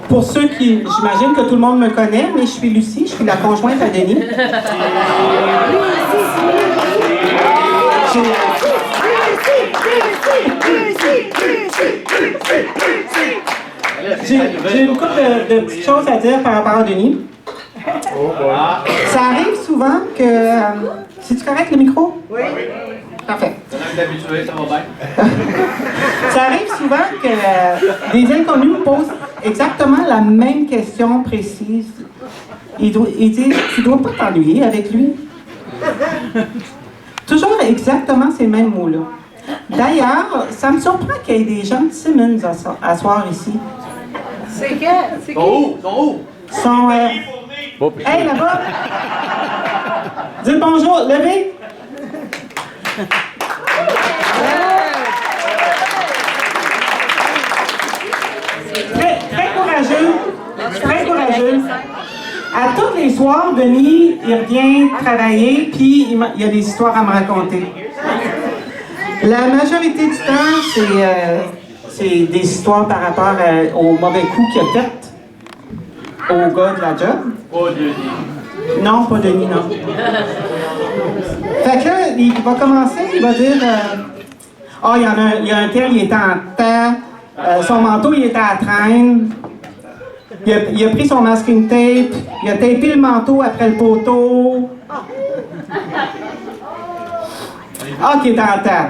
Pour ceux qui... J'imagine que tout le monde me connaît, mais je suis Lucie, je suis la conjointe à Denis. J'ai une couple de petites choses à dire par rapport à Denis. Ça arrive souvent que... C'est-tu correct le micro? Oui. Parfait. Ça arrive souvent que des inconnus me posent exactement la même question précise. Ils disent, tu dois pas t'ennuyer avec lui. Toujours exactement ces mêmes mots-là. D'ailleurs, ça me surprend qu'il y ait des gens de Simmons à soir ici. C'est qui? Ils sont où? Sont, hey, là-bas! Dites bonjour, levez! Très courageux. Très courageux. À tous les soirs, Denis, il revient travailler, puis il y a des histoires à me raconter. La majorité du temps, c'est des histoires par rapport au mauvais coup qu'il a fait au gars de la job. Pas Denis. Non, pas Denis, non. Fait que là, il va commencer, il va dire il y a un tel, il était en temps, son manteau, il était à traîne. Il a pris son masking tape, il a tapé le manteau après le poteau. Ah, qu'il est en temps.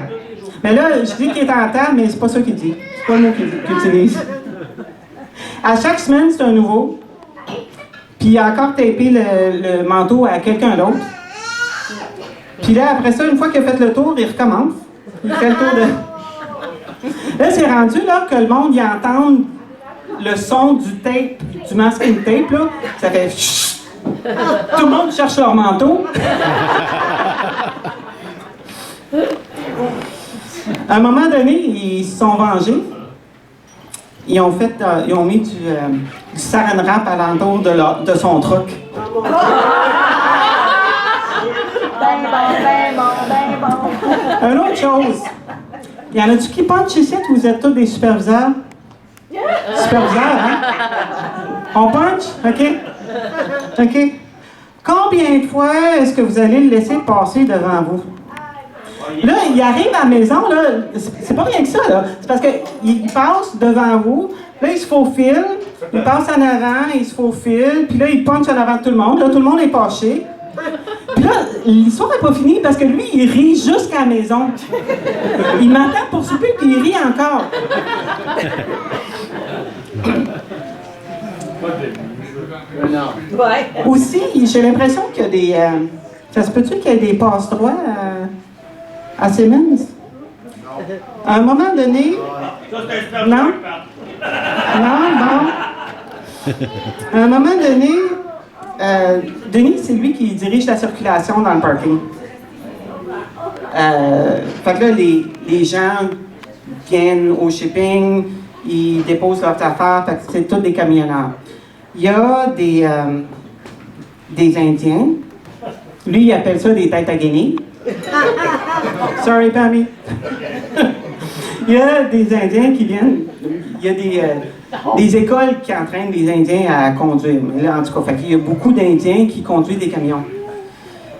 Mais là, je dis qu'il est en temps, mais c'est pas ça qu'il dit. C'est pas le mot qu'il utilise. À chaque semaine, c'est un nouveau. Puis il a encore tapé le manteau à quelqu'un d'autre. Puis là, après ça, une fois qu'il a fait le tour, il recommence. Il fait le tour de... Là, c'est rendu là que le monde y entend le son du tape, du masking tape, là. Ça fait... Chut! Tout le monde cherche leur manteau. À un moment donné, ils se sont vengés. Ils ont mis du saran wrap à l'entour de son truck. Une autre chose. Y en a-tu qui punch ici ou vous êtes tous des superviseurs? Superviseurs, hein? On punch? OK? OK. Combien de fois est-ce que vous allez le laisser passer devant vous? Là, il arrive à la maison, là, c'est pas rien que ça, là. C'est parce qu'il passe devant vous, là, il se faufile, il passe en avant, il se faufile, puis là, il punch en avant de tout le monde. Là, tout le monde est fâché. Puis là, l'histoire n'est pas finie parce que lui, il rit jusqu'à la maison. Il m'attend pour souper, puis il rit encore. Aussi, j'ai l'impression qu'il y a des... ça se peut-tu qu'il y ait des passe-droits à Simmons? À un moment donné... Non? Non, bon. À un moment donné, Denis, c'est lui qui dirige la circulation dans le parking. Fait que là, les gens viennent au shipping, ils déposent leurs affaires, fait que c'est tous des camionneurs. Il y a des Indiens. Lui, il appelle ça des têtes à guenilles. Sorry, Pammy. Il y a des Indiens qui viennent. Il y a des écoles qui entraînent les Indiens à conduire. Mais là, en tout cas, fait qu'il y a beaucoup d'Indiens qui conduisent des camions.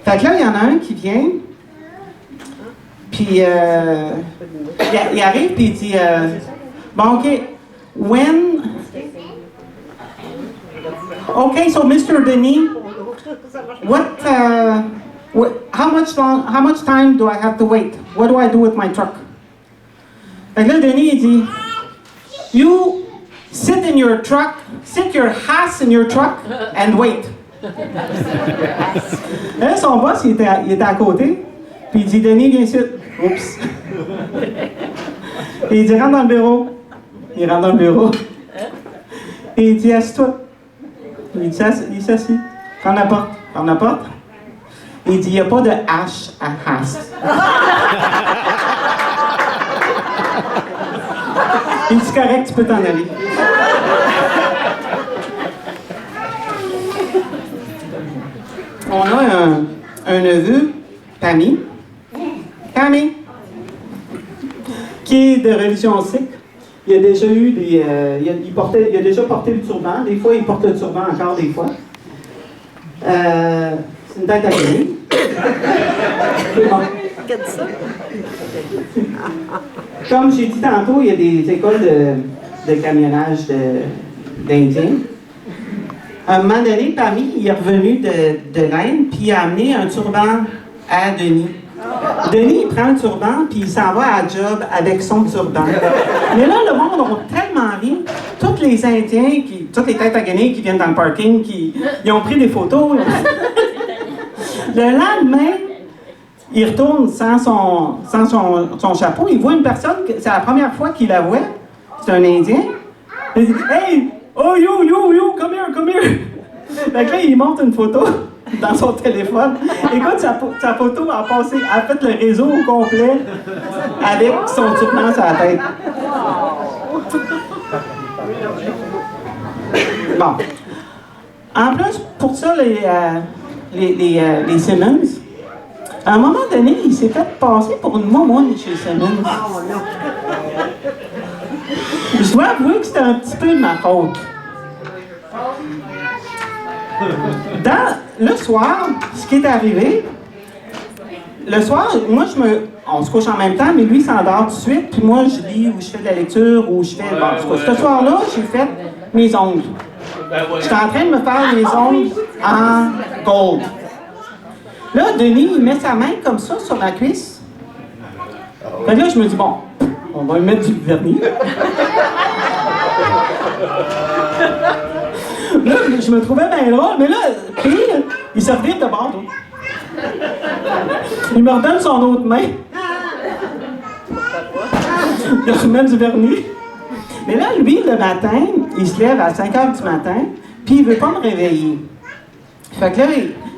Fait que là, il y en a un qui vient. Puis, il arrive, puis il dit bon, OK, okay, so Mr. Denis, how much time do I have to wait? What do I do with my truck? Fait que là, Denis, il dit, you sit your ass in your truck and wait. Là, son boss, il était à côté, puis il dit, Denis, viens ici. Oups. Et il dit, rentre dans le bureau. Il rentre dans le bureau. Et il dit, assieds-toi. Il s'assit. Ferme la porte. Ferme la porte. Et il dit, il n'y a pas de H à Haas. Il dit, correct, tu peux t'en aller. On a un neveu Pammy. Pammy. Qui est de religion sikh. Il a déjà eu des. Il a déjà porté le turban. Des fois, il porte le turban encore des fois. C'est une tête à gagner. Comme j'ai dit tantôt, il y a des écoles de camionnage d'Indiens. À un moment donné, Pammy, il est revenu de l'Inde, puis il a amené un turban à Denis. Denis, il prend le turban, puis il s'en va à la job avec son turban. Mais là, le monde a tellement ri. Tous les Indiens, toutes les têtes à gagner qui viennent dans le parking, ils ont pris des photos. Le lendemain, il retourne sans son chapeau. Il voit une personne, c'est la première fois qu'il la voit. C'est un Indien. Il dit « Hey! Oh, you, come here! » Fait que là, il montre une photo dans son téléphone. Écoute, sa photo a fait le réseau au complet avec son turban sur la tête. Bon. En plus, pour ça, les Simmons, à un moment donné, il s'est fait passer pour une momoune chez Simmons. Je dois avouer que c'était un petit peu de ma faute. Le soir, ce qui est arrivé, le soir, moi, on se couche en même temps, mais lui, il s'endort tout de suite, puis moi, je lis ou je fais de la lecture ou je fais. Bon, ce soir-là, j'ai fait mes ongles. J'étais en train de me faire les ongles en gold. Là, Denis, il met sa main comme ça sur ma cuisse. Fait que là, je me dis, bon, on va lui mettre du vernis. Là, je me trouvais bien drôle, mais là, pire, il se revient de bord. Il me redonne son autre main. Il remet du vernis. Mais là, lui, le matin, il se lève à 5 h du matin, puis il ne veut pas me réveiller. Fait que là,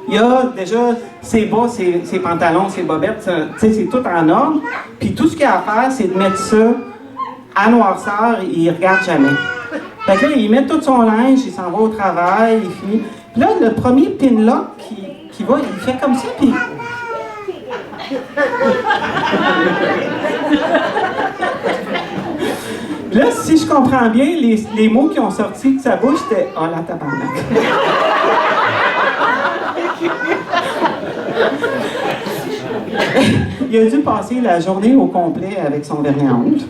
il a déjà ses bas, ses pantalons, ses bobettes, c'est tout en ordre. Puis tout ce qu'il a à faire, c'est de mettre ça à noirceur et il ne regarde jamais. Fait que là, il met tout son linge, il s'en va au travail, il finit. Puis là, le premier pin-lock qui va, il fait comme ça, puis... Là, si je comprends bien, les mots qui ont sorti de sa bouche, c'était « Oh la tabarnak! » Il a dû passer la journée au complet avec son vernis à ongles.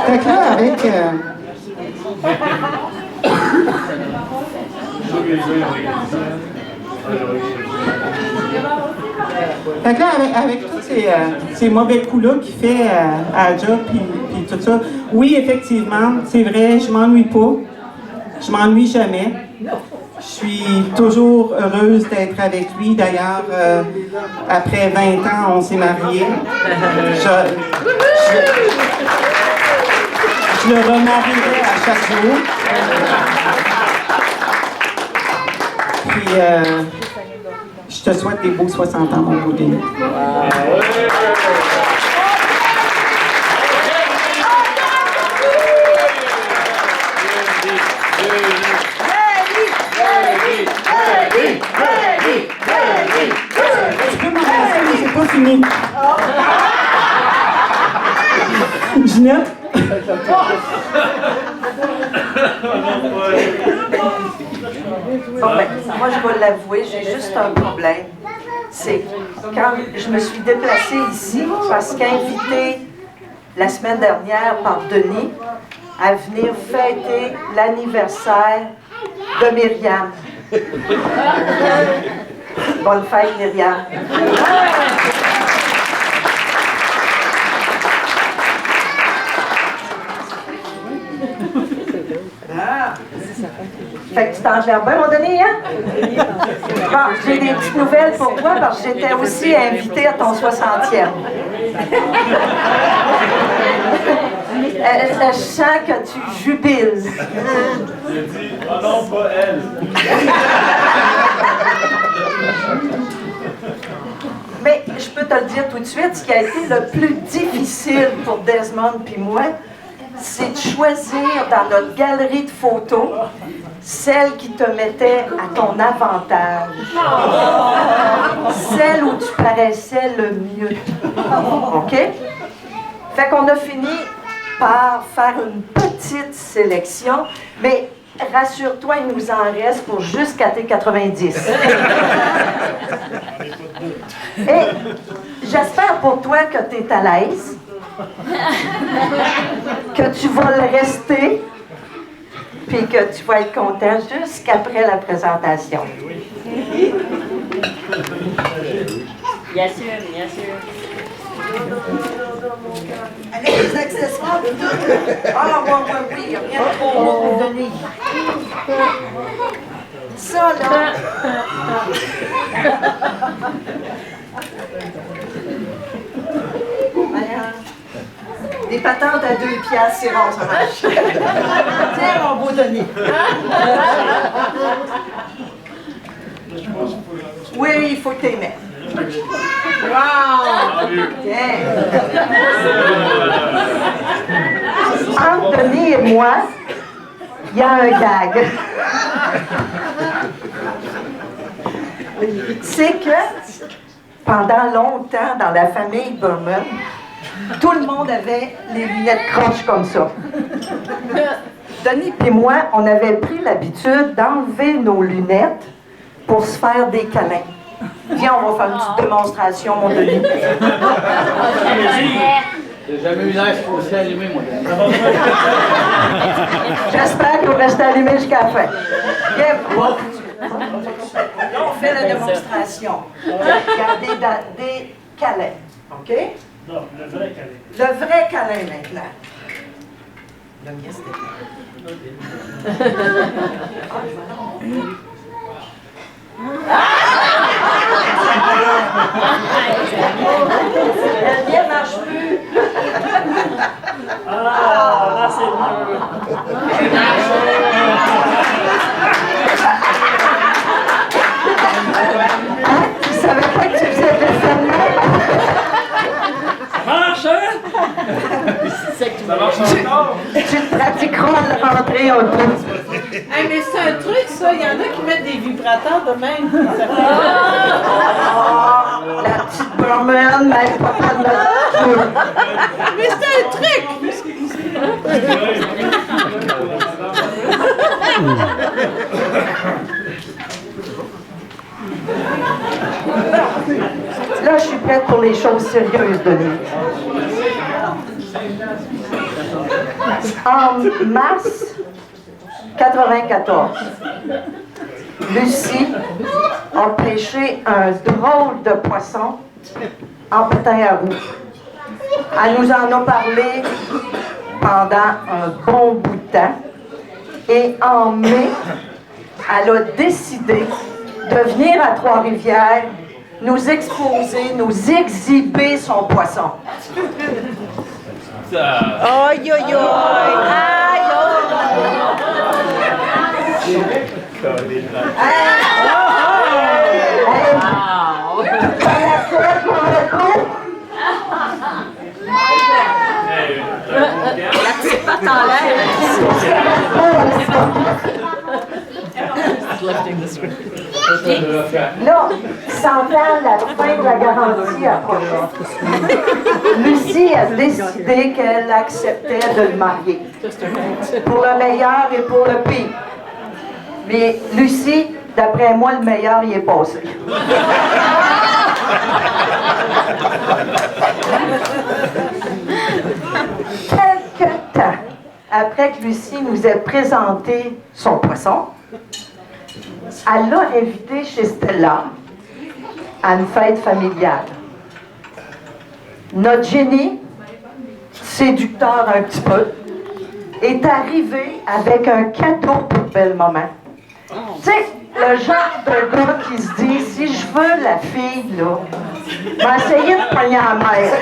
Fait que là, avec... Fait que là, avec tous ces mauvais coups-là qu'il fait à la job puis tout ça, oui, effectivement, c'est vrai, je m'ennuie pas. Je m'ennuie jamais. Je suis toujours heureuse d'être avec lui. D'ailleurs, après 20 ans, on s'est mariés. Je le remarierai à chaque jour. Puis, je te souhaite des beaux 60 ans, mon beau Denis. Tu peux m'embrasser, mais c'est pas fini. Ginette? Bon, ben, moi, je vais l'avouer, j'ai juste un problème. C'est quand je me suis déplacée ici, parce qu'invitée la semaine dernière par Denis à venir fêter l'anniversaire de Myriam. Bonne fête, Myriam. Fait que tu t'en gères bien, mon Denis, hein? Bon, j'ai des petites nouvelles pour toi, parce que j'étais aussi invitée à ton 60e. Je sens que tu jubiles. J'ai dit, oh non, pas elle. Mais je peux te le dire tout de suite, ce qui a été le plus difficile pour Desmond puis moi, c'est de choisir dans notre galerie de photos celle qui te mettait à ton avantage, celle où tu paraissais le mieux. OK? Fait qu'on a fini par faire une petite sélection, mais rassure-toi, il nous en reste pour jusqu'à tes 90. Et j'espère pour toi que tu es à l'aise, que tu vas le rester, puis que tu vas être content jusqu'après la présentation. Bien sûr, bien sûr. Avec les accessoires et tout. Ah, oui, il n'y a rien de trop beau pour donner. Ça, là. Des patentes à 2 piastres, c'est rare, ça marche. Tiens, mon beau Denis. Oui, il faut que tu les mettes. Wow! Tiens. Entre Denis et moi, il y a un gag. C'est que pendant longtemps, dans la famille Berman, tout le monde avait les lunettes croches comme ça. Denis et moi, on avait pris l'habitude d'enlever nos lunettes pour se faire des câlins. Viens, on va faire une petite démonstration, mon Denis. J'ai jamais eu l'air aussi allumé, mon Denis. J'espère que vous restez allumés jusqu'à la fin. Viens, là, on fait la démonstration. Regardez des câlins. OK? Non, le vrai câlin. Le vrai câlin maintenant. Le mien, c'était le mien marche plus. Ah, là c'est mieux. Tu savais pas que tu faisais des films? Marche, hein? Ça marche encore? Tu te pratiqueras à l'entrée au bout. Hey, mais c'est un truc, ça. Il y en a qui mettent des vibrateurs de même. Ça fait... Oh, la petite Berman, même pas de notre. Mais c'est un truc! Là, je suis prête pour les choses sérieuses, Denis. En mars 94, Lucie a pêché un drôle de poisson en pétin à roue. Elle nous en a parlé pendant un bon bout de temps. Et en mai, elle a décidé de venir à Trois-Rivières nous exposer, nous exhiber son poisson. Aïe, aïe, aïe! Aïe, La petite patte en l'air. Là, sentant la fin de la garantie approcher, Lucie a décidé qu'elle acceptait de le marier. Pour le meilleur et pour le pire. Mais Lucie, d'après moi, le meilleur y est passé. Quelque temps après que Lucie nous ait présenté son poisson, elle l'a invité chez Stella à une fête familiale. Notre génie, séducteur un petit peu, est arrivé avec un cadeau pour belle maman. Tu sais, le genre de gars qui se dit, si je veux la fille, là, je vais essayer de pogner la mère.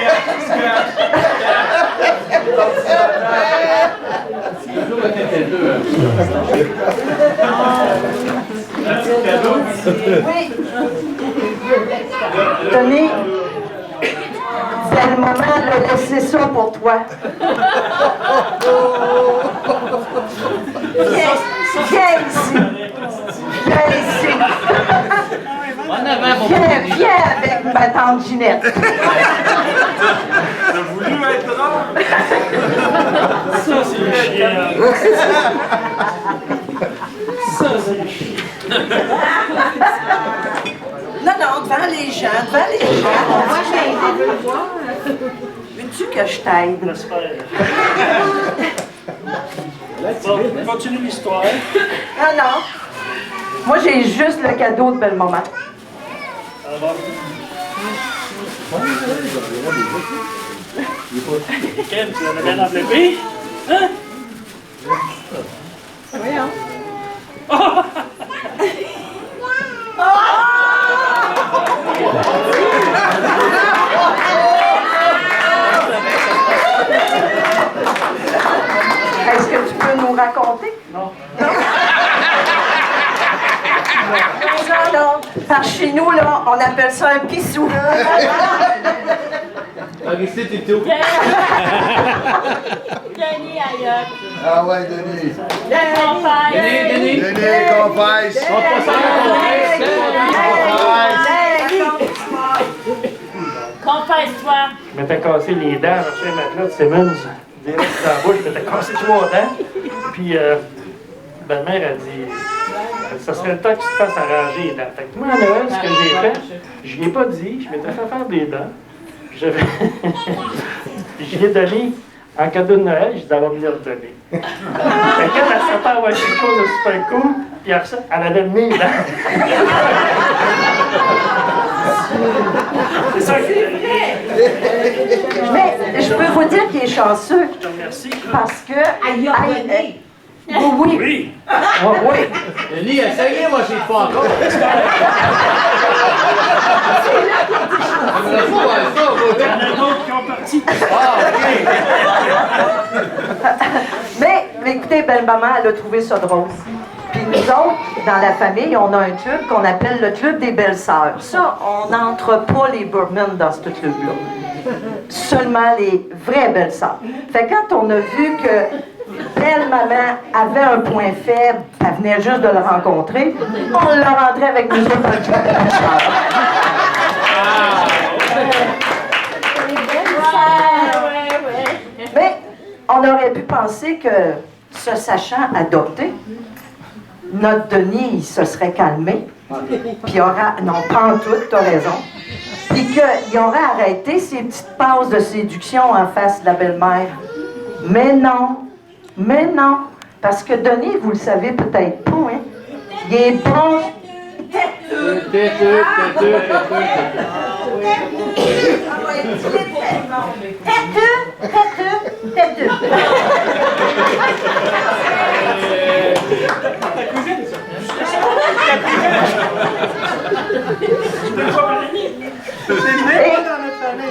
Oui. Denis, c'est le moment de laisser ça pour toi. Viens ici. Viens ici. En avant, mon Viens, petit. viens avec ma tante Ginette. T'as voulu être drôle? Ça, c'est chiant. Ça, c'est chiant. Non, non, devant les gens, devant les gens. Moi, j'ai aidé de le voir. Veux-tu que je t'aide? J'espère. Bon, continue l'histoire. Non, non. Moi, j'ai juste le cadeau de belle maman. Alors, Ken, tu l'avais bien enveloppé? Hein? Voyons. Est-ce que tu peux nous raconter? Non. Ça, là, par chez nous, là, on appelle ça un pissou. Ici, t'es tout. Denis ailleurs. Ah ouais, Denis. Campagne. Denis. Denis, confesse. On passe Confesse-toi. Je m'étais cassé les dents, j'ai un matelas de Simmons. Direct dans la bouche, je m'étais cassé 3 dents. Puis, belle-mère a dit, ça serait le temps que tu te fasses arranger les dents. Fait que moi, à Noël, ce que j'ai fait, je lui ai pas dit, je m'étais fait faire des dents. Puis j'avais. Je lui ai donné en cadeau de Noël, je dit, elle va venir le donner. Fait qu'elle, elle s'attend à avoir quelque chose de super cool, puis après ça, elle avait mes dents. C'est ça qui est vrai. Mais je peux vous dire qu'il est chanceux Je te remercie. parce que. Aïe, Aïe, oui. Oui. Oui. Denis, essayez, moi, j'ai pas encore. J'aimerais pas voir ça, Il y moi. en a d'autres qui ont parti. Ah, OK. Mais écoutez, belle-maman, elle a trouvé ça drôle. Puis nous autres, dans la famille, on a un club qu'on appelle le club des belles-sœurs. Ça, on n'entre pas les Burman dans ce club-là. Seulement les vraies belles-sœurs. Fait que quand on a vu que belle-maman avait un point faible, elle venait juste de le rencontrer, on l'a rentré avec nous autres dans le club des belles-sœurs. Mais on aurait pu penser que, se sachant adopté, notre Denis, il se serait calmé. Puis il aura. Non, pas en tout, t'as raison. Puis qu'il aurait arrêté ses petites passes de séduction en face de la belle-mère. Mais non. Mais non. Parce que Denis, vous le savez peut-être pas, hein? Il est bon. Têteux. Têteux.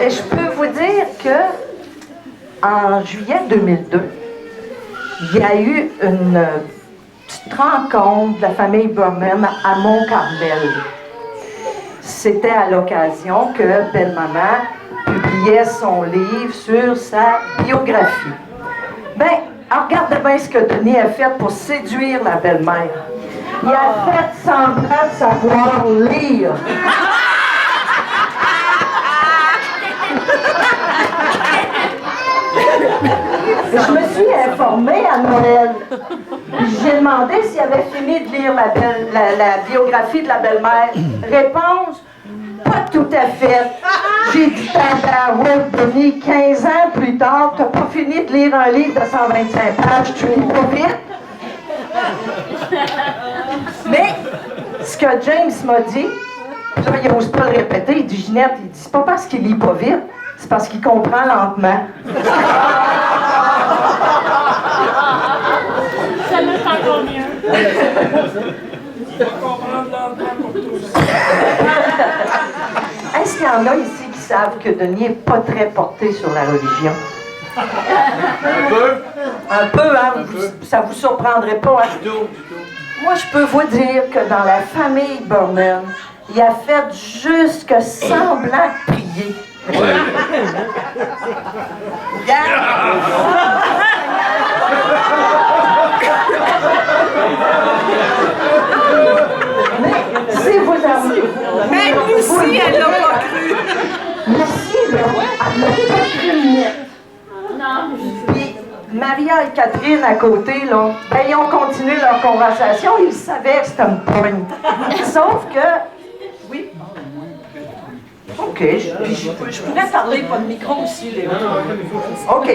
Et je peux vous dire que en juillet 2002, il y a eu une petite rencontre de la famille Burman à Mont-Carmel. C'était à l'occasion que belle-maman publiait son livre sur sa biographie. Ben, regardez bien ce que Denis a fait pour séduire la belle-mère. Il a fait semblant de savoir lire. Je me suis informée à Noël. J'ai demandé s'il avait fini de lire la biographie de la belle-mère. Réponse, pas tout à fait. J'ai dit à Will Denis, 15 ans plus tard, t'as pas fini de lire un livre de 125 pages, tu lis pas vite. Mais, ce que James m'a dit, là, il n'ose pas le répéter, il dit, Ginette, il dit, c'est pas parce qu'il lit pas vite, c'est parce qu'il comprend lentement. Ça me fait encore mieux. Est-ce qu'il y en a ici qui savent que Denis n'est pas très porté sur la religion? Un peu. Un peu, hein? Ça vous surprendrait pas, hein? Du tout. Moi, je peux vous dire que dans la famille Burman, il a fait jusque semblant de prier. Mais si vous avez... Même Lucie, elle l'a pas cru. Merci, là. Elle n'a pas cru net. Non, Puis Maria et Catherine à côté, là, ben, ils ont continué leur conversation. Ils savaient que c'était une pogne. Sauf que... Oui. OK. Puis je pourrais parler, pas de micro aussi, Léo. OK.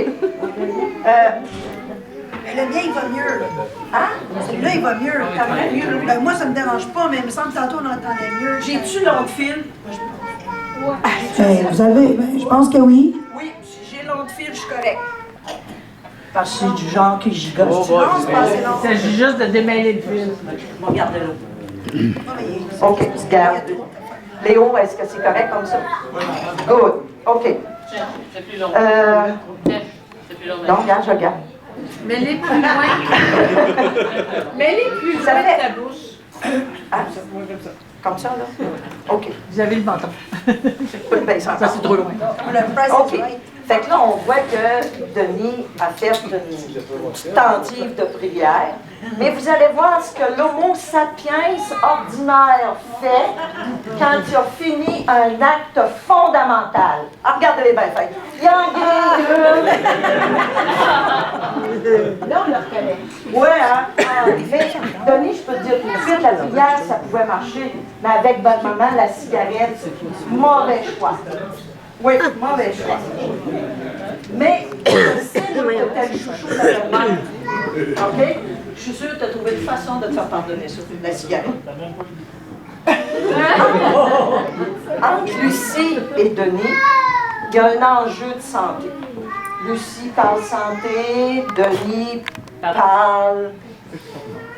Mais le mien, il va mieux. Hein? Celui-là, il va mieux. T'aimerais mieux? Ben, moi, ça me dérange pas, mais il me semble que tantôt, on entendait mieux. J'ai-tu l'autre fil? Vous avez, je pense que oui. Oui, si j'ai l'autre fil, je suis correct. Parce que c'est du genre qui gigote. Oh, Non, boy, c'est pas assez long. Il s'agit juste de démêler le fil. Je vais regarder l'autre. OK, regarde. Léo, est-ce que c'est correct comme ça? Good. OK. C'est plus long. C'est plus long. Non, regarde, je regarde. Mets-les plus loin. Mets-les plus Ça loin fait- de ta bouche. Ah, comme ça, là? OK. Vous avez le menton. Ben, ça C'est trop loin. Le price OK. is right. Fait que là, on voit que Denis a fait une tentative de prière. Mais vous allez voir ce que l'homo sapiens ordinaire fait quand il a fini un acte fondamental. Ah, regardez-les bien fait. Il en grille Là, on le reconnaît. Ouais, hein? Mais, Denis, je peux te dire tout de suite, la prière, ça pouvait marcher. Mais avec bonne maman, la cigarette, mauvais choix. Oui, mauvais choix. Mais, je sais que t'as le chouchou de la belle-mère. OK? Je suis sûre que tu as trouvé une façon de te faire pardonner ça, la cigarette. Entre Lucie et Denis, il y a un enjeu de santé. Lucie parle santé, Denis parle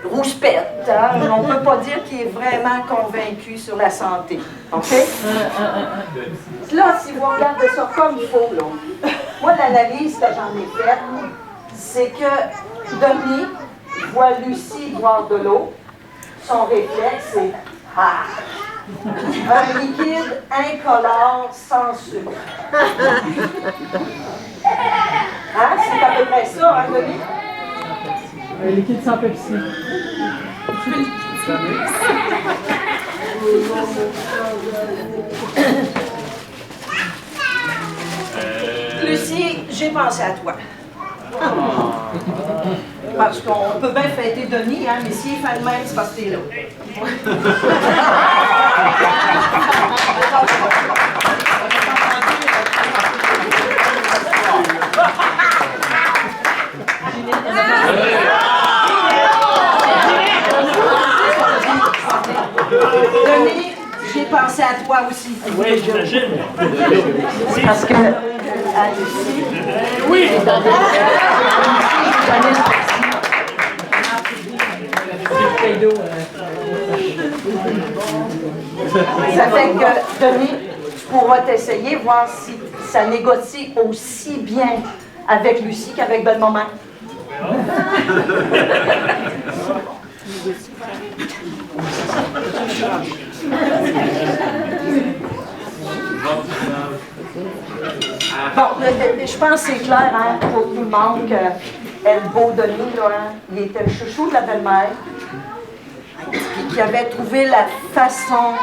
rouspette. Hein? On ne peut pas dire qu'il est vraiment convaincu sur la santé. OK? Là, si vous regardez ça comme il faut, là, moi, l'analyse que j'en ai faite, c'est que Denis voit Lucie boire de l'eau. Son réflexe, c'est « Ah! » Un liquide incolore sans sucre. Hein? C'est à peu près ça, hein, Denis? Un liquide sans Pepsi. Lucie, j'ai pensé à toi. Parce qu'on peut bien fêter Denis, hein, mais s'il fait le même, c'est parce que t'es là. Denis, j'ai pensé à toi aussi. Oui, j'imagine. Parce que, à Lucie, Oui! ça fait que, Denis, tu pourras t'essayer, voir si ça négocie aussi bien avec Lucie qu'avec Belle-Maman. Bon, je pense que c'est clair hein, pour tout le monde que El Beau Denis, là, hein, il était le chouchou de la belle-mère, puis qu'il avait trouvé la façon,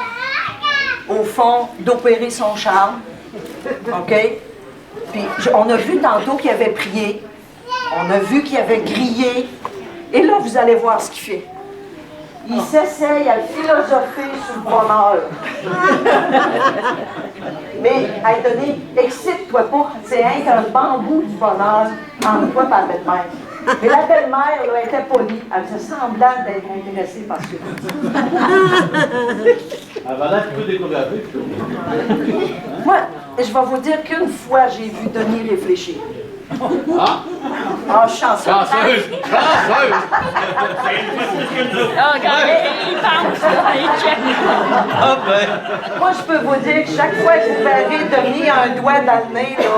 au fond, d'opérer son charme. OK? Puis on a vu tantôt qu'il avait prié, on a vu qu'il avait grillé, et là, vous allez voir ce qu'il fait. Il s'essaye à philosopher sur le bonheur. Mais, hey, Denis, excite-toi pas. C'est un bambou du bonheur entre toi et la belle-mère. Mais la belle-mère, là, était polie. Elle faisait semblant d'être intéressée par ce que tu dis. Avant là, tu peux découvrir. Moi, je vais vous dire qu'une fois, j'ai vu Denis réfléchir. Ah! Ah, je suis chanceuse. Chanceuse! Chanceuse! Oh, regardez, il pense, là, il check. Ah ben! Moi, je peux vous dire que chaque fois que vous verrez Denis un doigt dans le nez, là,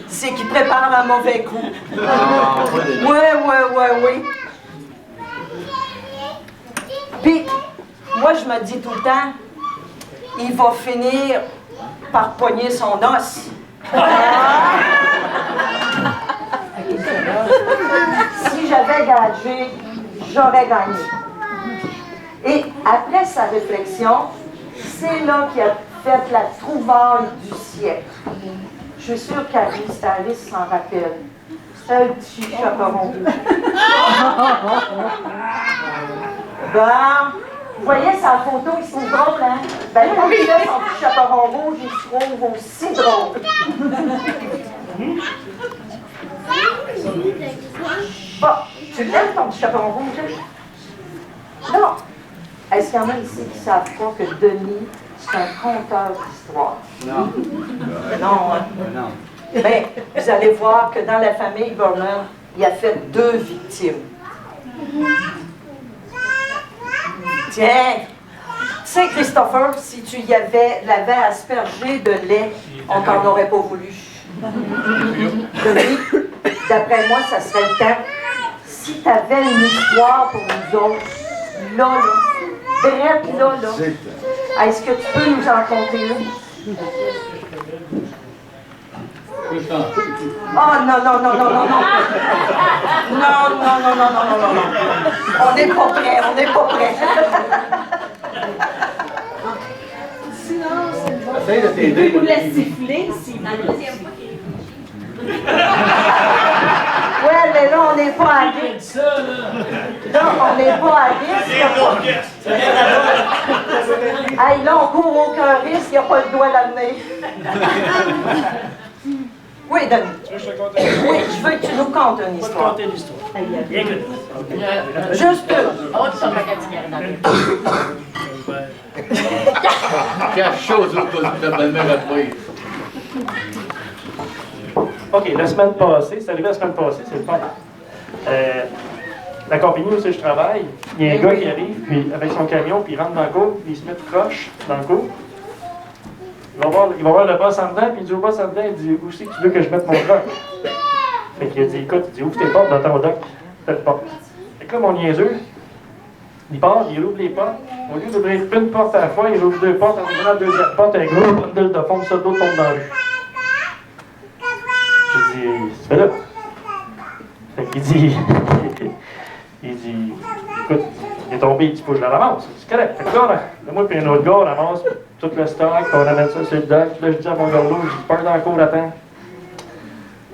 c'est qu'il prépare un mauvais coup. Oui. Puis, moi, je me dis tout le temps, il va finir par pogner son os. Si j'avais gagé j'aurais gagné. Et après sa réflexion, c'est là qu'il a fait la trouvaille du siècle. Je suis sûre qu'Alice s'en rappelle. C'est un petit chaperon bleu. Ben, vous voyez sa photo, il se trouve drôle, hein? Ben, quand il fait son petit chaperon rouge, il se trouve aussi drôle. Bon, tu l'aimes ton petit chaperon rouge? Non. Est-ce qu'il y en a ici qui ne savent pas que Denis, c'est un conteur d'histoire? Non. Non, hein? Non. Bien, vous allez voir que dans la famille Burnham, il a fait 2 victimes. Tiens, tu sais, Christopher, si tu l'avais aspergé de lait, on t'en aurait pas voulu. Denis, d'après moi, ça serait le temps. Si tu avais une histoire pour nous autres, là, drette là, est-ce que tu peux nous en conter une? Je peux chanter. Oh non, non, non, non, non, non. Non, non, non, non, non, non, non, non. On n'est pas prêt, on n'est pas prêt. Sinon, c'est bon. Essaye de t'aider. Vous laissez siffler si Ouais, mais là, on n'est pas à risque. Là, on n'est pas à risque. Hey, là, on court aucun risque, il n'y a pas le doigt l'amener. Oui, Denis. Oui, je veux que tu nous contes une histoire. Raconter l'histoire. Bien que. Juste une. Oh, tu sens pas quand Quelle chose que ta belle-mère a pris. OK, la semaine passée, c'est arrivé la semaine passée, c'est le fun. La compagnie où je travaille, il y a un gars qui arrive puis, avec son camion, puis il rentre dans le cours, puis il se met de croche dans le cours. Il va voir le boss en dedans, puis il dit au boss en dedans, il dit où c'est que tu veux que je mette mon truck? Fait qu'il a dit écoute, il dit ouvre tes portes dans ton dock, fais le porte. Fait que là, mon niaiseux, il part, il ouvre les portes. Au lieu d'ouvrir une porte à la fois, il ouvre 2 portes, en ouvrant la deuxième porte, un gros bundle de fond, ça, l'eau tombe dans la rue. J'ai dit, tu fais là? Fait qu'il dit, écoute, il est tombé, il faut que je la ramasse. C'est correct. Fait que là, moi et un autre gars, on ramasse tout le stock, puis on amène ça sur le dock. Puis là, je dis à mon gars là, je dis, pars dans la cour, attends.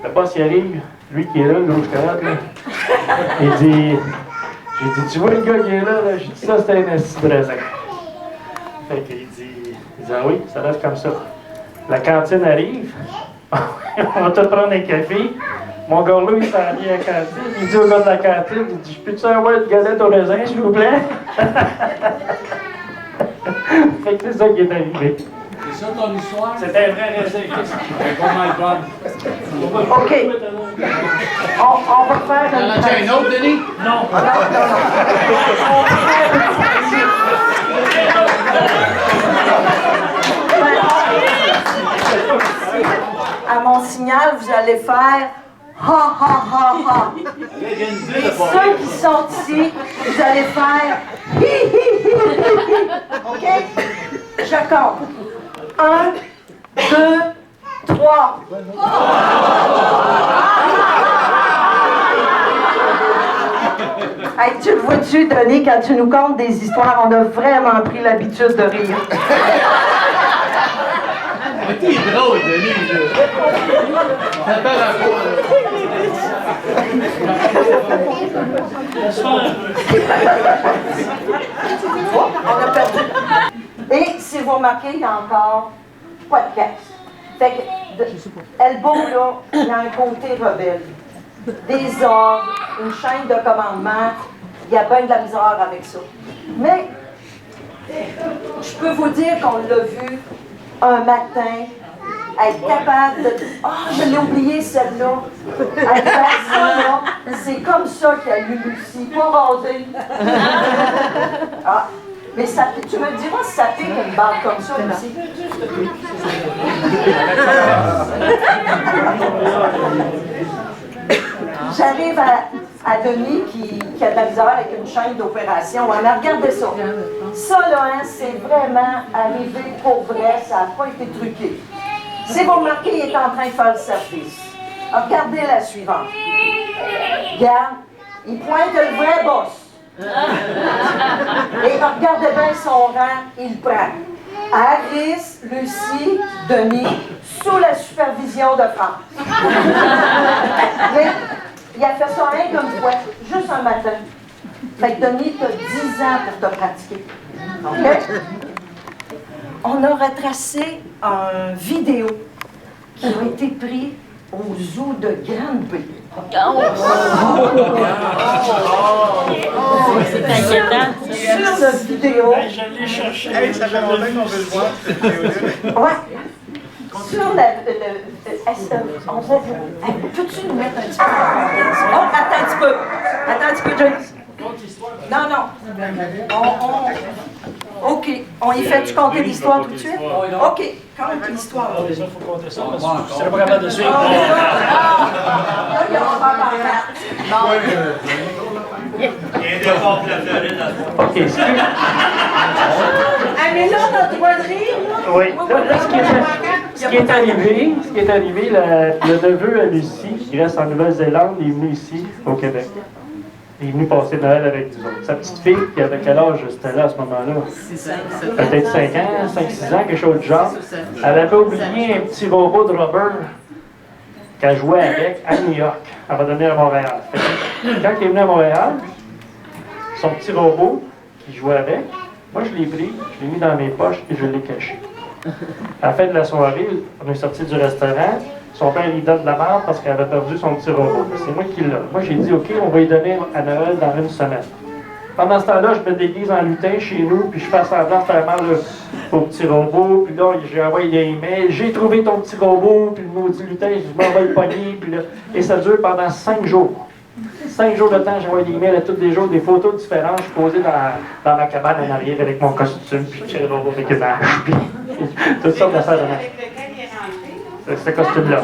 Le boss, il arrive, lui qui est là, le gros carotte, là. Il dit, j'ai dit, tu vois le gars qui est là, j'ai dit, ça, c'était un esti de raisin. Fait qu'il dit, ah oui, ça reste comme ça. La cantine arrive. On va tout prendre un café. Mon gars là, il s'en vient à la cantine. Il dit au gars de la cantine, il dit, je peux-tu avoir une galette au raisin, s'il vous plaît? Fait que c'est ça qui est arrivé. C'est ça ton histoire? C'était un vrai raisin. C'est pas mal bonne. OK. On va faire T'en as une autre, Denis? Non. À mon signal, vous allez faire ha ha ha ha. Et ceux qui sont ici, vous allez faire hi hi hi hi hi. OK? Je compte. 1, 2, 3. Hey, tu le vois-tu, Denis, quand tu nous contes des histoires, on a vraiment pris l'habitude de rire. Mais t'es drôle, Denis, là. Ça fait la On a perdu. Et si vous remarquez, il y a encore pas de caisse. Fait que, Elbow, là, il y a un côté rebelle. Des ordres, une chaîne de commandement, il y a bien de la misère avec ça. Mais, je peux vous dire qu'on l'a vu un matin, être capable de... Ah, je l'ai oublié celle-là. Être là, c'est comme ça qu'il y a eu Lucie, pas rasé. Ah, mais ça, tu me diras si ça pique une barre comme ça, Lucie. J'arrive à Denis qui a de la misère avec une chaîne d'opération. Alors, regardez ça. Ça, là, hein, c'est vraiment arrivé pour vrai. Ça n'a pas été truqué. Si vous remarquez, il est en train de faire le service. Alors, regardez la suivante. Regarde, il pointe le vrai boss. Et regardez bien son rang, il prend. Alice, Lucie, Denis, sous la supervision de France. Mais il a fait ça rien qu'une fois, juste un matin. Fait que Denis, tu as 10 ans pour te pratiquer. OK? On a retracé une vidéo qui a été prise au zoo de Granby. C'est inquiétant. Sur la vidéo. Je l'ai cherché. Ça fait longtemps qu'on veut le voir. Ouais. Sur la. On va. Peux-tu nous mettre un petit peu? Oh, attends un petit peu. Attends un petit peu, Joyce. Non, non. OK. On y fait-tu compter l'histoire tout de suite? OK. Compte l'histoire. Il faut compter ça parce que c'est pas capable de suivre. Là, il y a pas OK. Ah, mais là, on a le droit de rire, là. Oui. Là, ce qui est arrivé, le neveu à Lucie, qui reste en Nouvelle-Zélande, il est venu ici, au Québec. Il est venu passer Noël avec nous autres. Sa petite fille, qui avait quel âge c'était là à ce moment-là? Peut-être 5 ans, 5-6 ans, quelque chose du genre. Elle avait oublié un petit robot de rubber qu'elle jouait avec à New York. Elle va venir à Montréal. Quand il est venu à Montréal, son petit robot qu'il jouait avec, moi je l'ai pris, je l'ai mis dans mes poches et je l'ai caché. À la fin de la soirée, on est sorti du restaurant. Son père lui donne de la merde parce qu'elle avait perdu son petit robot. C'est moi qui l'ai. Moi, j'ai dit, OK, on va lui donner à Noël dans une semaine. Pendant ce temps-là, je me déguise en lutin chez nous, puis je fais semblant de faire mal au petit robot. Puis là, j'ai envoyé des emails. J'ai trouvé ton petit robot, puis le maudit lutin, je m'en vais le pogner. Puis là, et ça dure pendant 5 jours. 5 jours de temps, j'ai envoyé des emails à tous les jours, des photos différentes. Je suis posé dans ma cabane en arrière avec mon costume, puis le robot avec une hache, puis toutes sortes d'affaires de même. Ce costume-là.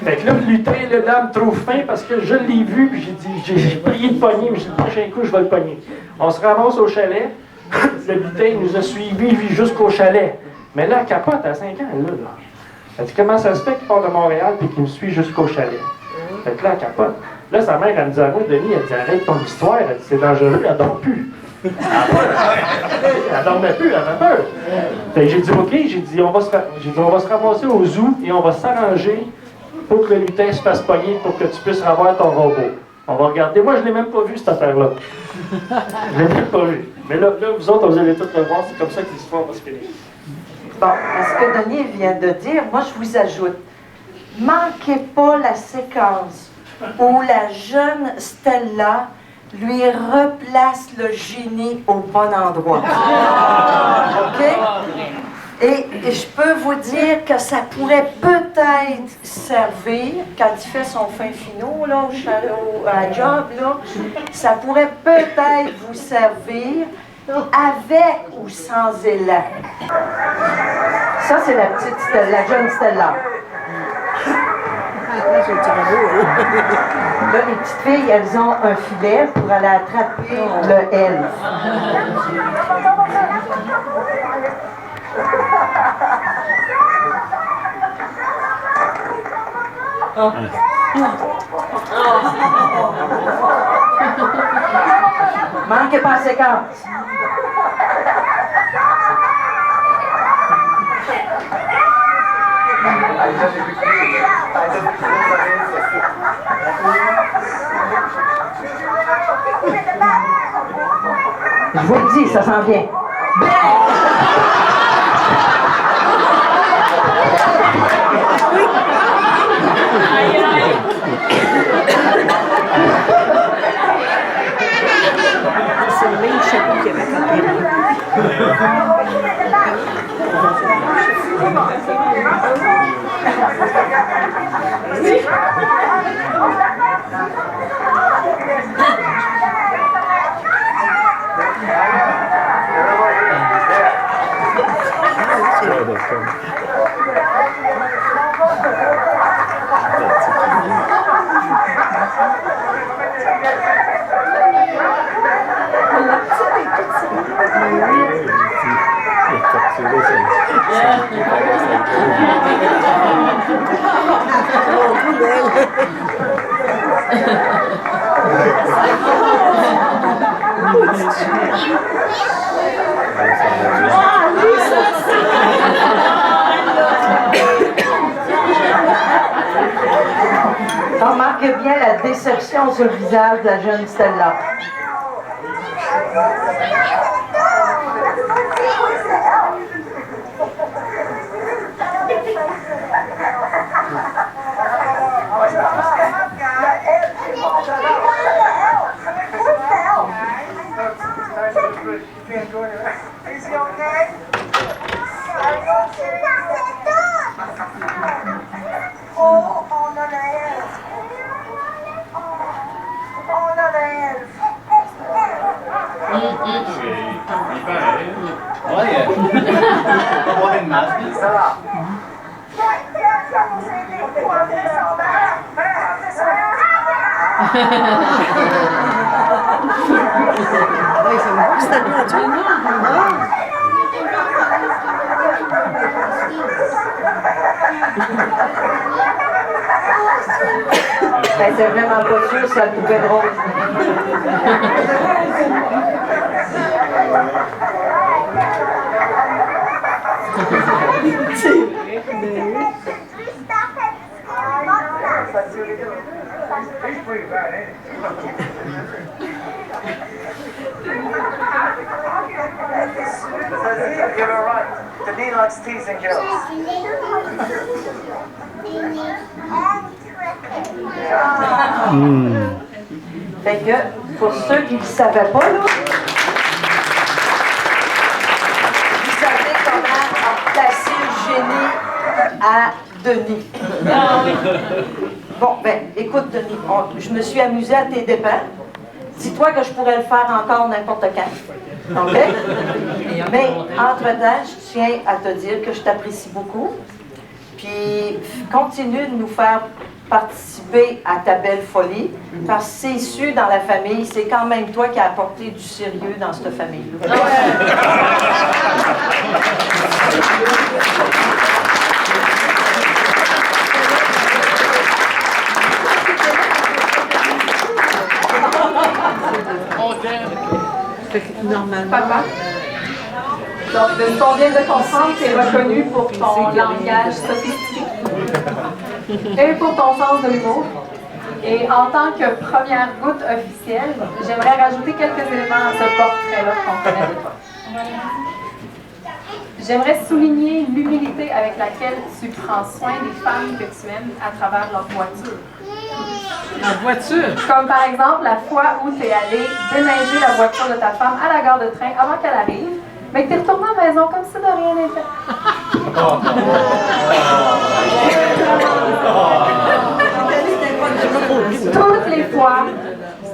Fait que là, le lutin, le dame trouve faim parce que je l'ai vu, puis j'ai prié de pogner, mais j'ai dit, le prochain coup, je vais le pogner. On se ramasse au chalet, le lutin nous a suivis, lui, jusqu'au chalet. Mais là, elle capote à 5 ans, là. Elle dit, comment ça se fait qu'il part de Montréal et qu'il me suit jusqu'au chalet? Fait que là, elle capote. Là, sa mère, elle me dit à moi, Denis, elle dit, arrête ton histoire, elle dit, c'est dangereux, elle dort plus. Elle dormait plus, elle avait peur. Fait que j'ai dit, OK, j'ai dit, on va se ramasser au zoo et on va s'arranger pour que le lutin se fasse pogner pour que tu puisses avoir ton robot. On va regarder. Moi, je ne l'ai même pas vu, cette affaire-là. Je ne l'ai même pas vu. Mais là, vous autres, vous allez tout le voir. C'est comme ça que l'histoire va se finir. Bon, ce que Denis vient de dire, moi, je vous ajoute. Manquez pas la séquence où la jeune Stella lui replace le génie au bon endroit. OK? Et je peux vous dire que ça pourrait peut-être servir, quand il fait son fin finaux, là, à la job, là, ça pourrait peut-être vous servir avec ou sans élan. Ça, c'est la petite Stella, la jeune Stella. Là, les petites filles, elles ont un filet pour aller attraper le elfe. Manquez pas la séquence. Je vous le dis, ça s'en vient. C'est le même chapeau qu'il y avait quand On remarque bien la déception sur le visage de la jeune Stella. Ben, c'est vraiment pas sûr, c'est la poupée de rose. You're right. Denis likes teasing girls. Fait que, pour ceux qui ne le savaient pas, là, vous savez comment placer le génie à Denis. Bon, ben, écoute, Denis, je me suis amusée à tes dépens. Dis-toi que je pourrais le faire encore n'importe quand. OK? Mais, entre-temps, je tiens à te dire que je t'apprécie beaucoup. Puis, continue de nous faire participer à ta belle folie, parce que c'est issu dans la famille, c'est quand même toi qui as apporté du sérieux dans cette famille-là. Normalement. Papa. Donc, de ce qu'on vient de comprendre, tu es reconnu pour ton langage sophistiqué et pour ton sens de l'humour. Et en tant que première goutte officielle, j'aimerais rajouter quelques éléments à ce portrait-là qu'on connaît de toi. J'aimerais souligner l'humilité avec laquelle tu prends soin des femmes que tu aimes à travers leur voiture. La voiture? Comme par exemple la fois où tu es allé déneiger la voiture de ta femme à la gare de train avant qu'elle arrive, mais que tu es retourné à la maison comme si de rien n'était. Toutes les fois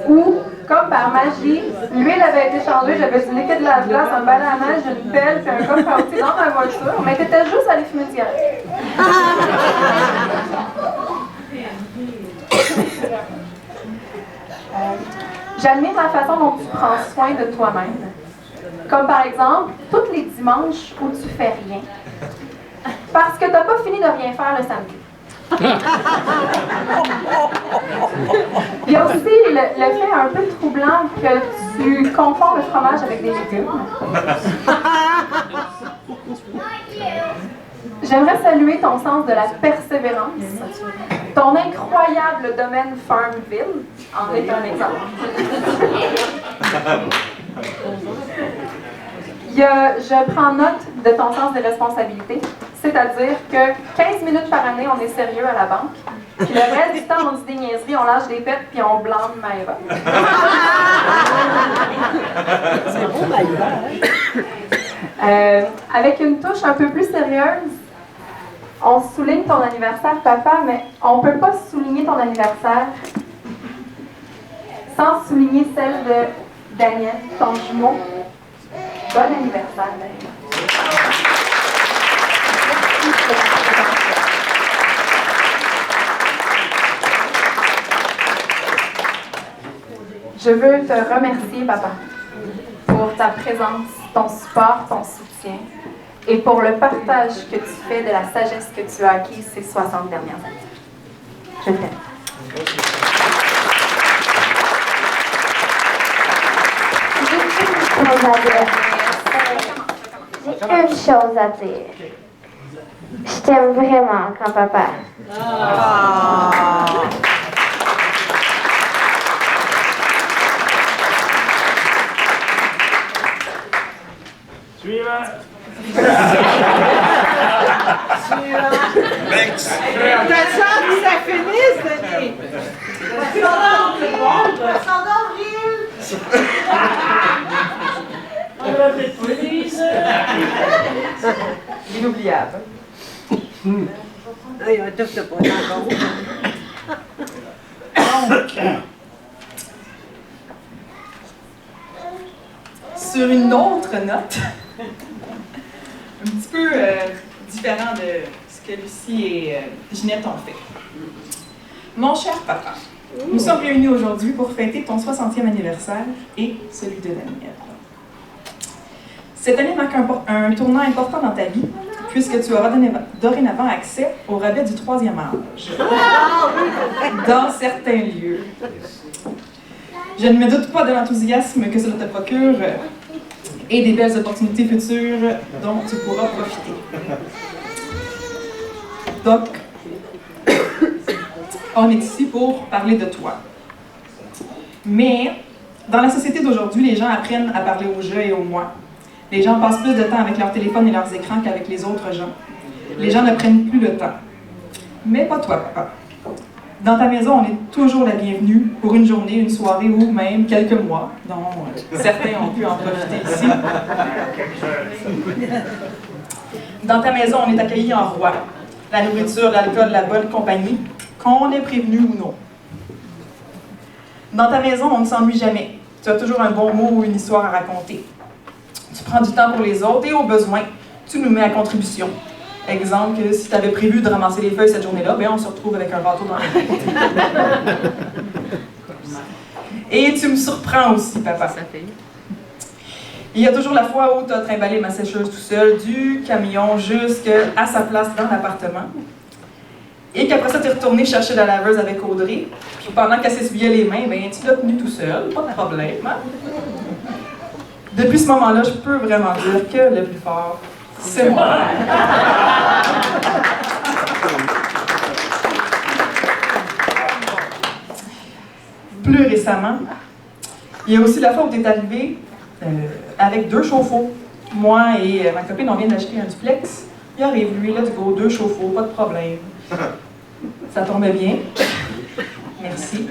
où, comme par magie, l'huile avait été changée, j'avais du liquide de la glace, un balai à neige, une pelle, puis un coffre à outils dans ma voiture, mais tu étais juste allé fumer une cigarette. J'admire la façon dont tu prends soin de toi-même. Comme par exemple, tous les dimanches où tu fais rien. Parce que tu n'as pas fini de rien faire le samedi. Il y a aussi le fait un peu troublant que tu confonds le fromage avec des légumes. J'aimerais saluer ton sens de la persévérance. Ton incroyable domaine Farmville en est un exemple. Je prends note de ton sens des responsabilités, c'est-à-dire que 15 minutes par année, on est sérieux à la banque, puis le reste du temps, on dit des niaiseries, on lâche des pets, puis on blâme Maëva. C'est beau, Maëva. Avec une touche un peu plus sérieuse, on souligne ton anniversaire, papa, mais on ne peut pas souligner ton anniversaire sans souligner celle de Daniel, ton jumeau. Bon anniversaire, Daniel. Je veux te remercier, papa, pour ta présence, ton support, ton soutien et pour le partage que tu fais de la sagesse que tu as acquise ces 60 dernières années. Je t'aime. chose à dire. J'ai une chose à dire. Je t'aime vraiment, grand-papa. Suivant. T'as ça que ça finisse, Denis? Inoubliable. Sur une autre note, un petit peu différent de ce que Lucie et Ginette ont fait. Mon cher papa, nous sommes réunis aujourd'hui pour fêter ton 60e anniversaire et celui de Daniel. Cette année marque un tournant important dans ta vie, puisque tu auras dorénavant accès au rabais du 3e âge dans certains lieux. Je ne me doute pas de l'enthousiasme que cela te procure et des belles opportunités futures dont tu pourras profiter. Donc, on est ici pour parler de toi. Mais, dans la société d'aujourd'hui, les gens apprennent à parler au je et au moi. Les gens passent plus de temps avec leur téléphone et leurs écrans qu'avec les autres gens. Les gens ne prennent plus le temps. Mais pas toi, papa. Dans ta maison, on est toujours la bienvenue pour une journée, une soirée ou même quelques mois, dont certains ont pu en profiter ici. Dans ta maison, on est accueillis en roi. La nourriture, l'alcool, la bonne compagnie, qu'on est prévenu ou non. Dans ta maison, on ne s'ennuie jamais. Tu as toujours un bon mot ou une histoire à raconter. Tu prends du temps pour les autres et au besoin, tu nous mets à contribution. Exemple, que si tu avais prévu de ramasser les feuilles cette journée-là, ben on se retrouve avec un râteau dans la main. Et tu me surprends aussi, papa. Il y a toujours la fois où tu as trimballé ma sécheuse tout seul, du camion jusqu'à sa place dans l'appartement. Et qu'après ça, tu es retourné chercher la laveuse avec Audrey. Puis pendant qu'elle s'essuyait les mains, ben, tu l'as tenu tout seul, pas de problème. Hein? Depuis ce moment-là, je peux vraiment dire que le plus fort, c'est moi. Plus récemment, il y a aussi la fois où tu es arrivé avec 2 chauffe-eau. Moi et ma copine, on vient d'acheter un duplex. Il arrive, lui, let's go, 2 chauffe-eau, pas de problème. Ça tombait bien. Merci.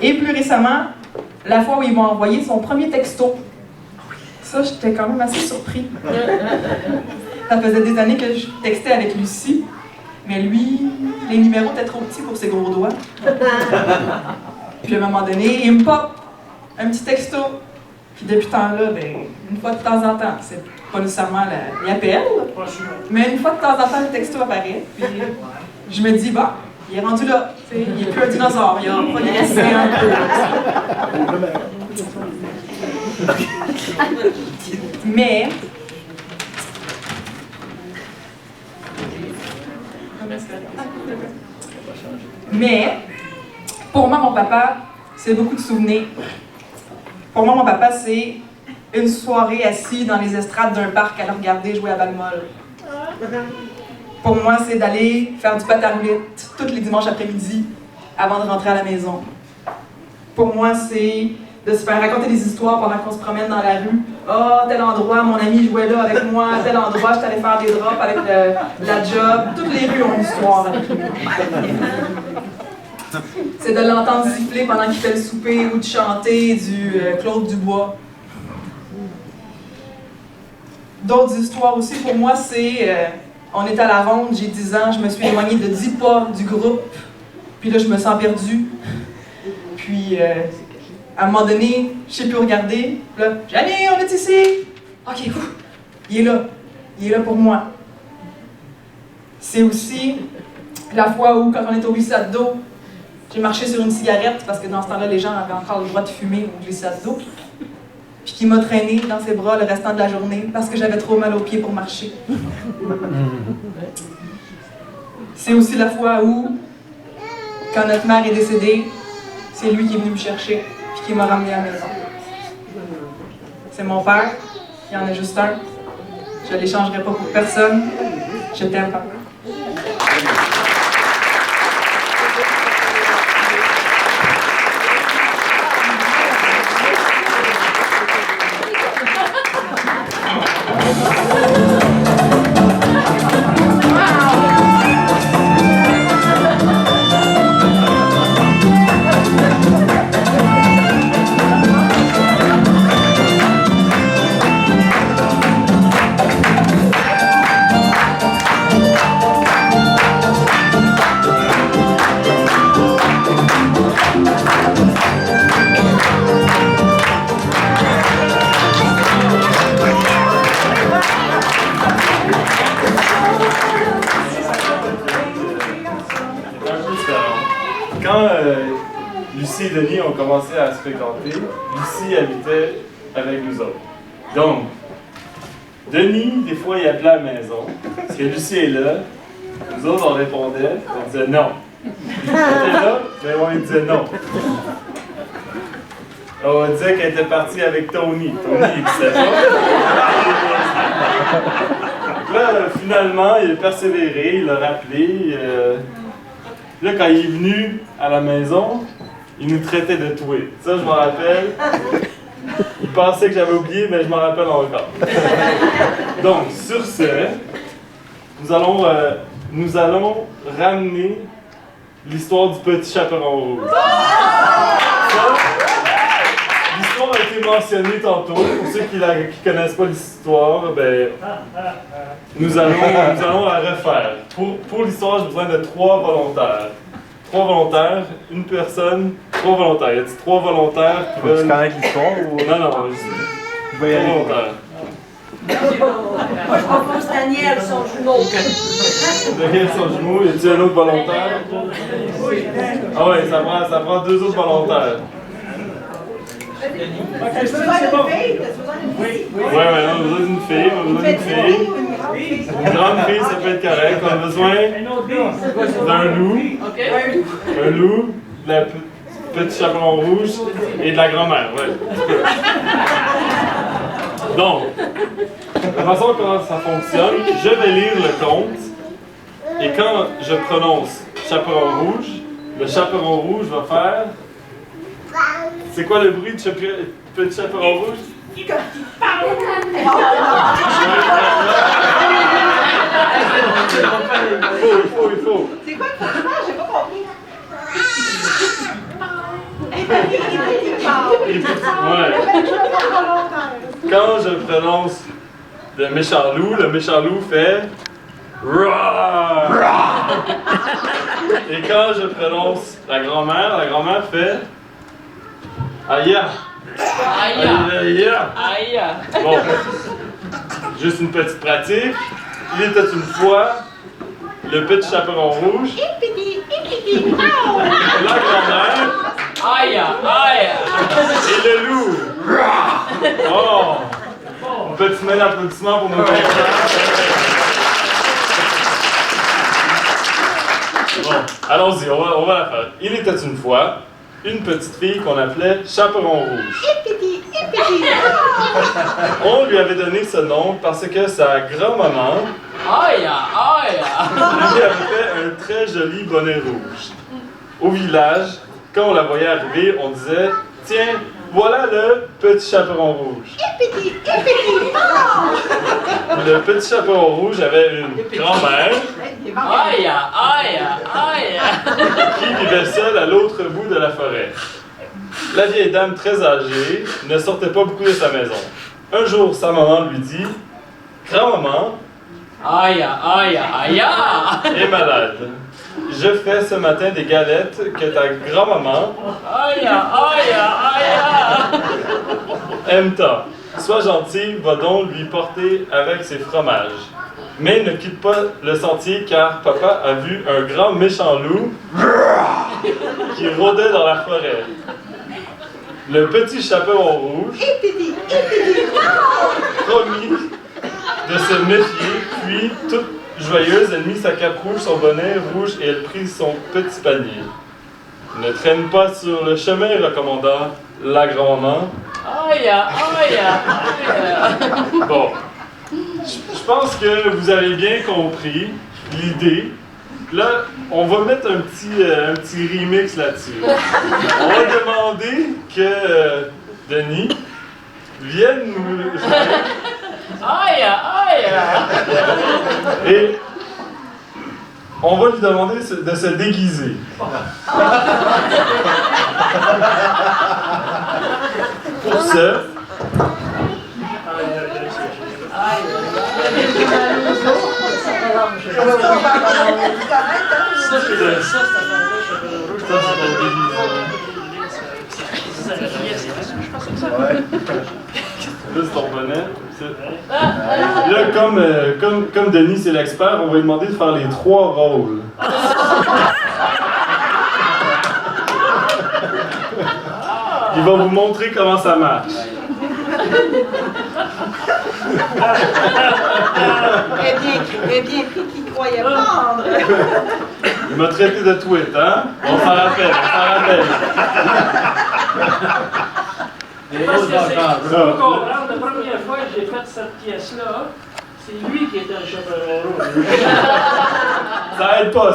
Et plus récemment, la fois où ils m'ont envoyé son premier texto. Ça, j'étais quand même assez surpris. Ça faisait des années que je textais avec Lucie, mais lui, les numéros étaient trop petits pour ses gros doigts. Puis à un moment donné, il me pop un petit texto. Puis depuis ce temps-là, ben, une fois de temps en temps, c'est pas nécessairement l'appel, mais une fois de temps en temps, le texto apparaît. Puis je me dis, bah, il est rendu là. Il n'est plus un dinosaure, il a progressé un peu. Mais, pour moi, mon papa, c'est beaucoup de souvenirs. Pour moi, mon papa, c'est une soirée assis dans les estrades d'un parc à le regarder jouer à balle molle. Pour moi, c'est d'aller faire du patin à roulettes tous les dimanches après-midi avant de rentrer à la maison. Pour moi, c'est de se faire raconter des histoires pendant qu'on se promène dans la rue. Ah, tel endroit, mon ami jouait là avec moi, tel endroit, je suis allée faire des drops avec la job. Toutes les rues ont une histoire avec lui. C'est de l'entendre siffler pendant qu'il fait le souper ou de chanter du Claude Dubois. D'autres histoires aussi, pour moi, c'est... on est à la ronde, j'ai 10 ans, je me suis éloignée de 10 pas du groupe. Puis là, je me sens perdue. Puis, à un moment donné, je sais plus regarder. Puis là, Janine, on est ici! Ok, ouf, il est là. Il est là pour moi. C'est aussi la fois où, quand on est au glissade d'eau, j'ai marché sur une cigarette, parce que dans ce temps-là, les gens avaient encore le droit de fumer au glissade d'eau. Puis qui m'a traîné dans ses bras le restant de la journée, parce que j'avais trop mal aux pieds pour marcher. C'est aussi la fois où, quand notre mère est décédée, c'est lui qui est venu me chercher, puis qui m'a ramené à la maison. C'est mon père. Il y en a juste un. Je ne l'échangerai pas pour personne. Je t'aime, papa. Quand Lucie et Denis ont commencé à se fréquenter, Lucie habitait avec nous autres. Donc, Denis, des fois, il appelait à la maison. Parce que Lucie est là. Nous autres, on répondait. On disait non. Elle était là, mais on lui disait non. On disait qu'elle était partie avec Tony. Tony, il ne savait pas. Là, finalement, il a persévéré, il l'a rappelé. Là, quand il est venu à la maison, il nous traitait de toués. Ça, je m'en rappelle. Il pensait que j'avais oublié, mais je m'en rappelle encore. Donc, sur ce, nous allons ramener l'histoire du petit chaperon rouge. L'histoire a été mentionnée tantôt. Pour ceux qui ne connaissent pas l'histoire, ben, nous allons la refaire. Pour l'histoire, j'ai besoin de 3 volontaires. 3 volontaires, une personne, 3 volontaires. Y a-t-il 3 volontaires qui veulent... Tu connais l'histoire ou... Non, je vais y aller. 3 volontaires. Moi, je propose Daniel, son jumeau. Daniel, son jumeau. Y a-t-il un autre volontaire? Ah ouais, ça prend 2 autres volontaires. Tu veux besoin d'une fille? Ouais, on a besoin d'une fille, Une grande fille, ça peut être correct. On a besoin d'un loup. Un loup, de la petit chaperon rouge et de la grand-mère, ouais. Donc, la façon comment ça fonctionne, je vais lire le conte et quand je prononce chaperon rouge, le chaperon rouge va faire... C'est quoi le bruit de petit chaperon rouge? Il faut. C'est quoi le fromage? J'ai pas compris. Ouais. Quand je prononce le méchant loup fait Roar! Et quand je prononce la grand-mère fait Aïe! Aïe! Aïe! Bon, juste une petite pratique. Il était une fois le petit chaperon rouge. La grand-mère. Aïe! Aïe! Et le loup. Oh! Petit main d'applaudissement pour nos pères. Bon, allons-y, on va la faire. Il était une fois une petite fille qu'on appelait Chaperon Rouge. On lui avait donné ce nom parce que sa grand-maman lui avait fait un très joli bonnet rouge. Au village, quand on la voyait arriver, on disait « Tiens, voilà le petit Chaperon Rouge. » Le petit Chaperon Rouge avait une grand-mère qui vivait seule à l'autre bout de la forêt. La vieille dame très âgée ne sortait pas beaucoup de sa maison. Un jour, sa maman lui dit « Grand-maman est malade. Je fais ce matin des galettes que ta grand-maman aime tant. Sois gentille, va donc lui porter avec ses fromages. Mais ne quitte pas le sentier car papa a vu un grand méchant loup qui rôdait dans la forêt. Le petit chaperon rouge promit de se méfier, puis toute joyeuse, elle mit sa cape rouge, son bonnet rouge et elle prit son petit panier. Ne traîne pas sur le chemin, recommanda la grand-maman. Aïe, aïe, aïe. Bon, je pense que vous avez bien compris l'idée. Là, on va mettre un petit remix là-dessus. On va demander que Denis vienne nous jouer. Aïe, aïe. Et on va lui demander de se déguiser. Pour ce, là, c'est ton bonnet. Là, comme Denis c'est l'expert, on va lui demander de faire les 3 rôles. Il va vous montrer comment ça marche. Eh bien pris qu'il croyait prendre. Il m'a traité de tweet, hein? On s'en rappelle, Parce que il faut comprendre, la première fois que j'ai fait cette pièce-là, c'est lui qui était un chaperon rouge. Ça aide pas.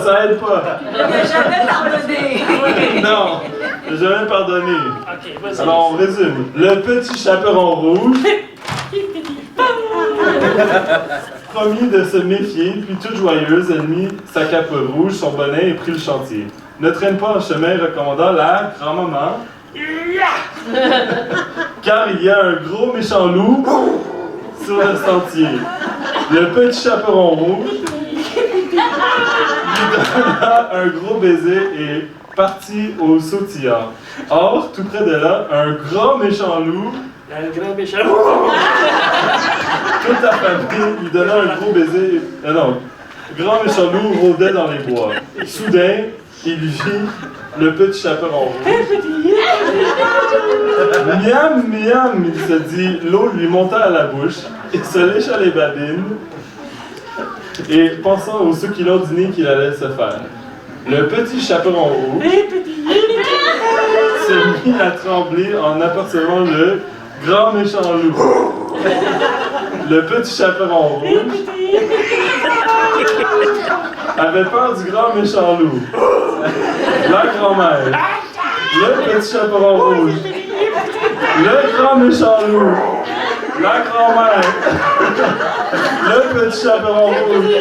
Il n'avait jamais pardonné. Non, j'ai jamais pardonné. Ok, vas-y. Alors, on résume. Le petit chaperon rouge promit de se méfier, puis toute joyeuse, elle mit sa cape rouge, son bonnet et prit le chantier. Ne traîne pas en chemin, recommanda la grand-maman, car il y a un gros méchant loup sur le sentier. Le petit chaperon rouge lui donna un gros baiser et partit au sautillant. Or, tout près de là, un grand méchant loup, Un grand méchant. toute la famille lui donna un gros baiser. Non, grand méchant loup rôdait dans les bois. Soudain, il vit le petit chaperon rouge. Miam, miam, il se dit. L'eau lui monta à la bouche. Il se lécha les babines. Et pensant au succulent dîner qu'il allait se faire. Le petit chaperon rouge se mit à trembler en apercevant le grand méchant loup. Le petit chaperon rouge avait peur du grand méchant loup. La grand-mère, le petit chaperon rouge, le grand méchant loup, la grand-mère, le petit chaperon rouge,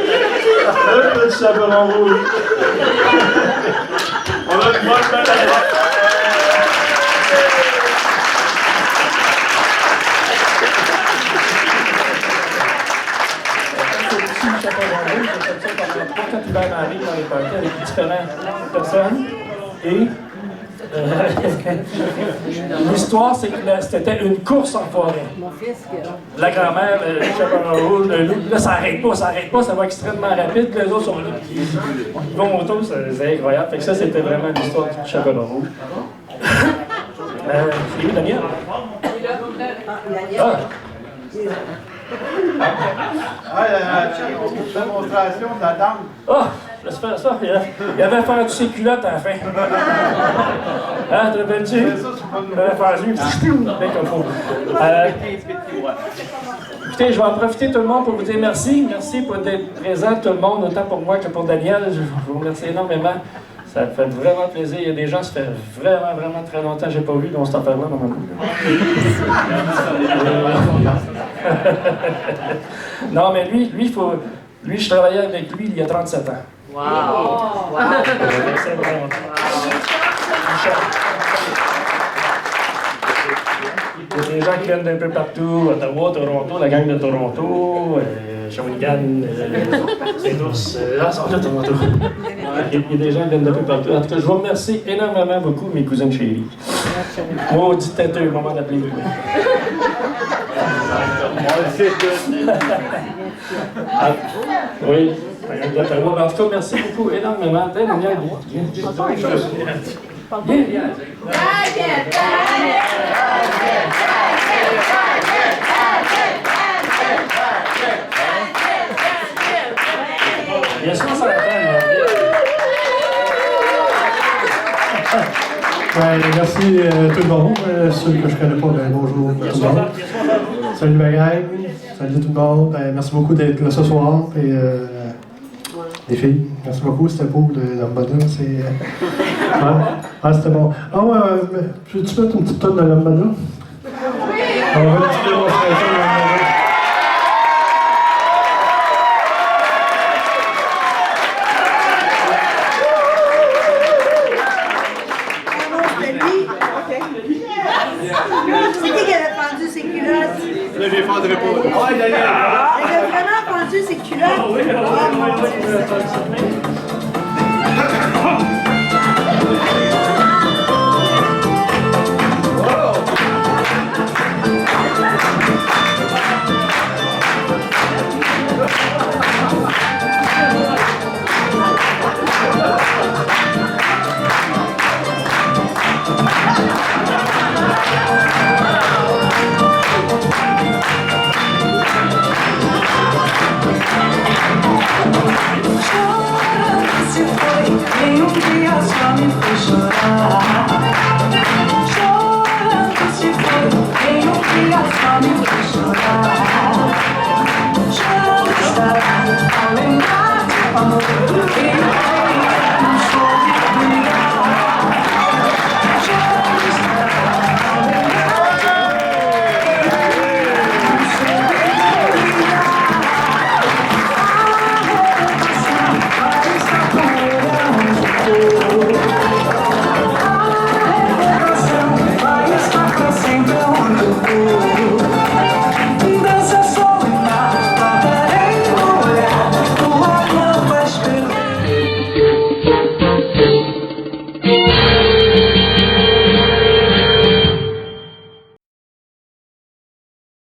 le petit chaperon rouge. On a une bonne belle. Quand il arrive dans les parties avec différentes personnes. Et l'histoire, c'est que c'était une course en forêt. La grand-mère, le chaperon rouge, le loup, là, ça n'arrête pas, ça va extrêmement rapide. Puis les autres sont là, ils vont autour, c'est incroyable. Fait que ça, c'était vraiment l'histoire du chaperon rouge. C'est où, Daniel? Ah! Une démonstration de la danse. Oh, laisse faire ça. Il avait faire ses culottes à la fin. Hein, te rappelles-tu? Il avait faire comme faut. Écoutez, je vais en profiter tout le monde pour vous dire merci. Merci pour être présent tout le monde, autant pour moi que pour Daniel. Je vous remercie énormément. Ça me fait vraiment plaisir. Il y a des gens, ça fait vraiment très longtemps que je n'ai pas vu dans cette affaire-là, normalement. Non, mais lui, je travaillais avec lui il y a 37 ans. Wow! C'est vraiment. Il y a des gens qui viennent d'un peu partout, Ottawa, Toronto, la gang de Toronto, Shawinigan, Saint-Ours, sont là, Toronto. Il y a des gens qui viennent d'un peu partout. En tout cas, je vous remercie énormément beaucoup, mes cousines chéries. Maudit têteux, moment d'appeler. Oui, en tout cas, merci beaucoup, énormément. Il y a 60 ans, Merci tout le monde. Ceux que je connais pas, bonjour tout le monde. Salut ma gang. Salut tout le monde. Merci beaucoup d'être là ce soir. Et, les filles, merci beaucoup. C'était beau le lambada. C'était bon. Peux-tu mettre une petite tonne de lambada? On va faire une petite démonstration de lambada. C'est qui avait pendu ses culottes? Là, j'ai fait de répondre. Elle a vraiment pendu ses culottes? Oh mon Dieu.